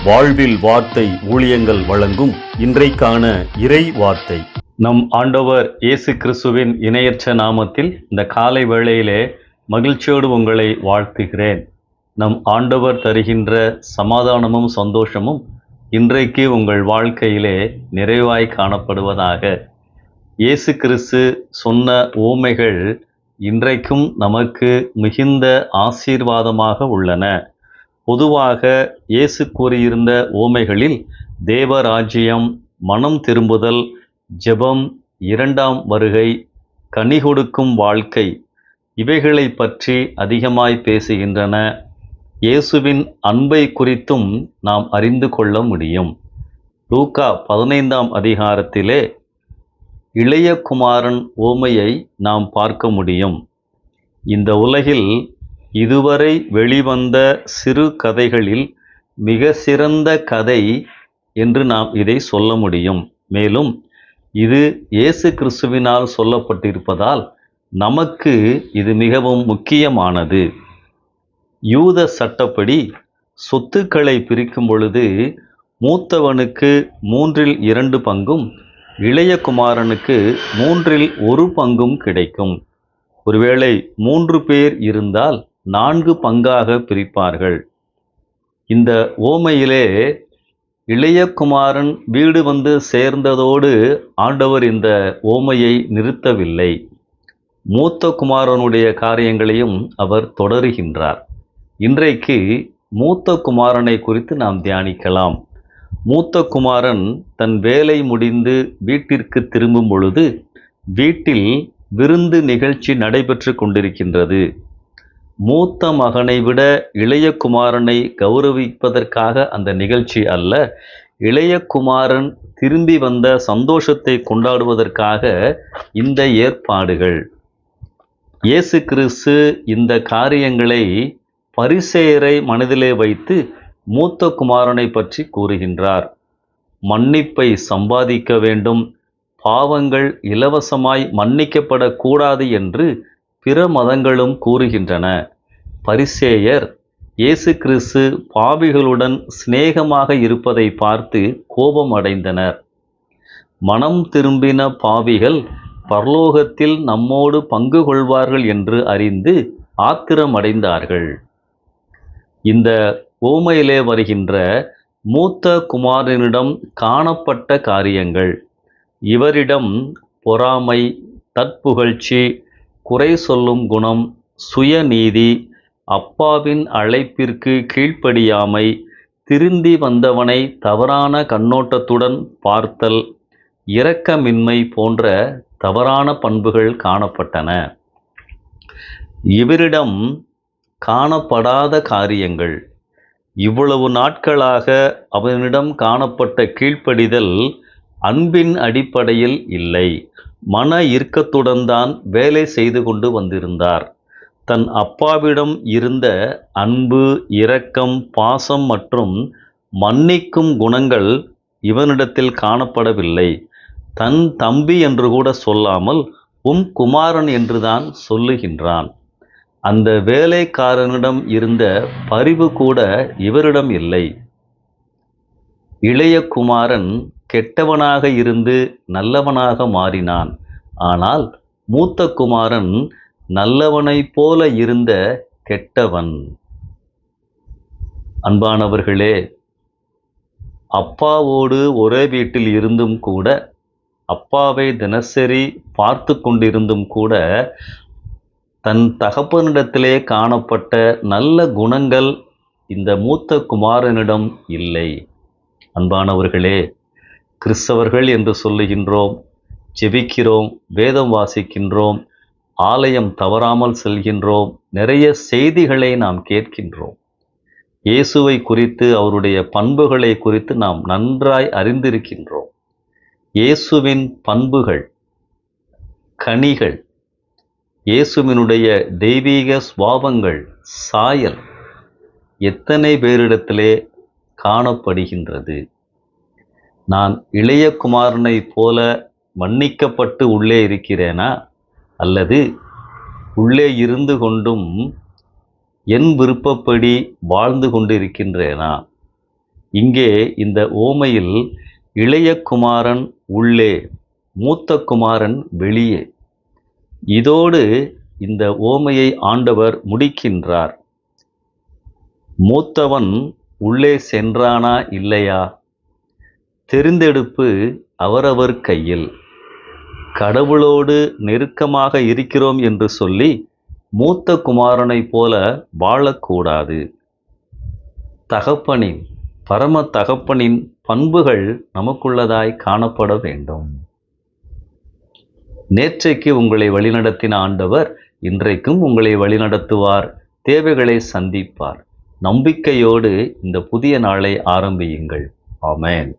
வாழ்வில் வார்த்தை ஊழியங்கள் வழங்கும் இன்றைக்கான இறை வார்த்தை. நம் ஆண்டவர் இயேசு கிறிஸ்துவின் இணையற்ற நாமத்தில் இந்த காலை வேளையிலே மகிழ்ச்சியோடு உங்களை வாழ்த்துகிறேன். நம் ஆண்டவர் தருகின்ற சமாதானமும் சந்தோஷமும் இன்றைக்கு உங்கள் வாழ்க்கையிலே நிறைவாய் காணப்படுவதாக. இயேசு கிறிஸ்து சொன்ன உவமைகள் இன்றைக்கும் நமக்கு மிகுந்த ஆசீர்வாதமாக உள்ளன. பொதுவாக இயேசு கூறியிருந்த உவமைகளில் தேவராஜ்யம், மனம் திரும்புதல், ஜெபம், இரண்டாம் வருகை, கனி கொடுக்கும் வாழ்க்கை இவைகளை பற்றி அதிகமாய் பேசுகின்றன. இயேசுவின் அன்பை குறித்தும் நாம் அறிந்து கொள்ள முடியும். லூக்கா 15ஆம் அதிகாரத்திலே இளைய குமாரன் உவமையை நாம் பார்க்க முடியும். இந்த உலகில் இதுவரை வெளிவந்த சிறு கதைகளில் மிக சிறந்த கதை என்று நாம் இதை சொல்ல முடியும். மேலும் இது இயேசு கிறிஸ்துவினால் சொல்லப்பட்டிருப்பதால் நமக்கு இது மிகவும் முக்கியமானது. யூத சட்டப்படி சொத்துக்களை பிரிக்கும் பொழுது மூத்தவனுக்கு 2/3 பங்கும் இளைய குமாரனுக்கு 1/3 கிடைக்கும். ஒருவேளை 3 பேர் இருந்தால் 4 பங்காக பிரிப்பார்கள். இந்த ஓமையிலே இளைய குமாரன் வீடு வந்து சேர்ந்ததோடு ஆண்டவர் இந்த ஓமையை நிறுத்தவில்லை. மூத்த குமாரனுடைய காரியங்களையும் அவர் தொடருகின்றார். இன்றைக்கு மூத்த குமாரனை குறித்து நாம் தியானிக்கலாம். மூத்த குமாரன் தன் வேலை முடிந்து வீட்டிற்கு திரும்பும் பொழுது வீட்டில் விருந்து நிகழ்ச்சி நடைபெற்று கொண்டிருக்கின்றது. மூத்த மகனை விட இளைய குமாரனை கௌரவிப்பதற்காக அந்த நிகழ்ச்சி அல்ல, இளைய குமாரன் திரும்பி வந்த சந்தோஷத்தை கொண்டாடுவதற்காக இந்த ஏற்பாடுகள். இயேசு கிறிஸ்து இந்த காரியங்களை பரிசேயரை மனதிலே வைத்து மூத்த குமாரனை பற்றி கூறுகின்றார். மன்னிப்பை சம்பாதிக்க வேண்டும், பாவங்கள் இலவசமாய் மன்னிக்கப்படக்கூடாது என்று பிற மதங்களும் கூறுகின்றன. பரிசேயர் இயேசு கிறிஸ்து பாவிகளுடன் சிநேகமாக இருப்பதை பார்த்து கோபம் அடைந்தனர். மனம் திரும்பின பாவிகள் பரலோகத்தில் நம்மோடு பங்கு கொள்வார்கள் என்று அறிந்து ஆத்திரமடைந்தார்கள். இந்த உவமையிலே வருகின்ற மூத்த குமாரனிடம் காணப்பட்ட காரியங்கள், இவரிடம் பொறாமை, தற்புகழ்ச்சி, குறை சொல்லும் குணம், சுயநீதி, அப்பாவின் அழைப்பிற்கு கீழ்ப்படியாமை, திருந்தி வந்தவனை தவறான கண்ணோட்டத்துடன் பார்த்தல், இரக்கமின்மை போன்ற தவறான பண்புகள் காணப்பட்டன. இவரிடம் காணப்படாத காரியங்கள், இவ்வளவு நாட்களாக அவனிடம் காணப்பட்ட கீழ்ப்படிதல் அன்பின் அடிப்படையில் இல்லை. மன இறுக்கத்துடன் தான் வேலை செய்து கொண்டு வந்திருந்தார். தன் அப்பாவிடம் இருந்த அன்பு, இரக்கம், பாசம் மற்றும் மன்னிக்கும் குணங்கள் இவனிடத்தில் காணப்படவில்லை. தன் தம்பி என்று கூட சொல்லாமல் உம் குமாரன் என்றுதான் சொல்லுகின்றான். அந்த வேலைக்காரனிடம் இருந்த பரிவு கூட இவரிடம் இல்லை. இளைய குமாரன் கெட்டவனாக இருந்து நல்லவனாக மாறினான். ஆனால் மூத்த குமாரன் நல்லவனைப் போல இருந்த கெட்டவன். அன்பானவர்களே, அப்பாவோடு ஒரே வீட்டில் இருந்தும் கூட, அப்பாவை தினசரி பார்த்து கொண்டிருந்தும் கூட, தன் தகப்பனிடத்திலே காணப்பட்ட நல்ல குணங்கள் இந்த மூத்த குமாரனிடம் இல்லை. அன்பானவர்களே, கிறிஸ்தவர்கள் என்று சொல்லுகின்றோம், ஜெபிக்கிறோம், வேதம் வாசிக்கின்றோம், ஆலயம் தவறாமல் செல்கின்றோம், நிறைய செய்திகளை நாம் கேட்கின்றோம். இயேசுவை குறித்து, அவருடைய பண்புகளை குறித்து நாம் நன்றாய் அறிந்திருக்கின்றோம். இயேசுவின் பண்புகள், கனிகள், இயேசுவினுடைய தெய்வீக சுபாவங்கள், சாயல் எத்தனை பேரிடத்திலே காணப்படுகின்றது. நான் இளைய குமாரனை போல மன்னிக்கப்பட்டு உள்ளே இருக்கிறேனா, அல்லது உள்ளே இருந்து கொண்டும் என் விருப்பப்படி வாழ்ந்து கொண்டிருக்கின்றேனா? இங்கே இந்த ஓமையில் இளைய குமாரன் உள்ளே, மூத்த குமாரன் வெளியே. இதோடு இந்த ஓமையை ஆண்டவர் முடிக்கின்றார். மூத்தவன் உள்ளே சென்றானா இல்லையா? தெரிந்தெடுப்பு அவரவர் கையில். கடவுளோடு நெருக்கமாக இருக்கிறோம் என்று சொல்லி மூத்த குமாரனைப் போல வாழக்கூடாது. தகப்பனின், பரம தகப்பனின் பண்புகள் நமக்குள்ளதாய் காணப்பட வேண்டும். நேற்றைக்கு உங்களை வழிநடத்தின ஆண்டவர் இன்றைக்கும் உங்களை வழிநடத்துவார், தேவைகளை சந்திப்பார். நம்பிக்கையோடு இந்த புதிய நாளை ஆரம்பியுங்கள். ஆமென்.